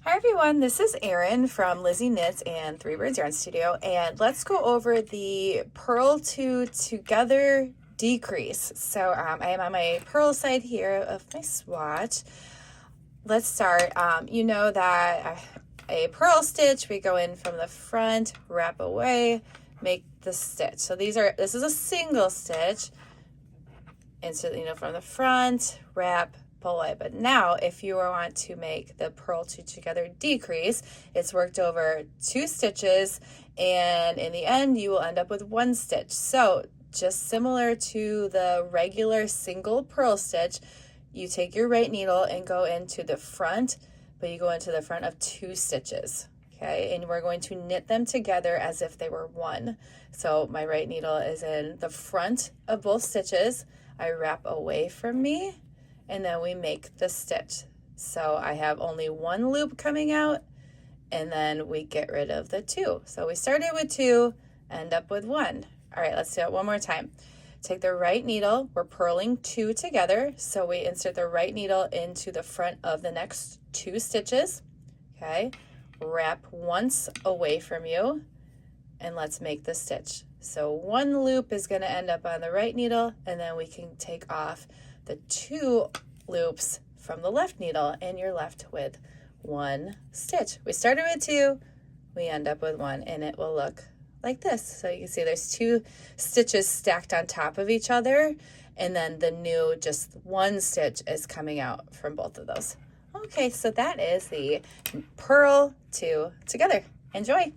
Hi everyone, this is Erin from Lizzie Knits and Three Birds Yarn Studio, and let's go over the purl to together decrease. So I am on my purl side here of my swatch. Let's start. You know that a purl stitch, we go in from the front, wrap away, make the stitch. So this is a single stitch, and so from the front, wrap, pull away. But now if you want to make the purl to together decrease, it's worked over 2 stitches, and in the end you will end up with 1 stitch. So just similar to the regular single purl stitch, you take your right needle and go into the front, but you go into the front of 2 stitches. Okay, and we're going to knit them together as if they were one. So my right needle is in the front of both stitches. I wrap away from me, and then we make the stitch. So I have only 1 loop coming out, and then we get rid of the 2. So we started with 2, end up with 1. All right, let's do it one more time. Take the right needle, we're purling 2 together, so we insert the right needle into the front of the next 2 stitches, okay? Wrap once away from you, and let's make the stitch. So 1 loop is gonna end up on the right needle, and then we can take off the 2 loops from the left needle, and you're left with 1 stitch. We started with 2, we end up with 1, and it will look like this. So you can see there's 2 stitches stacked on top of each other, and then the new just 1 stitch is coming out from both of those. Okay, so that is the purl 2 together. Enjoy.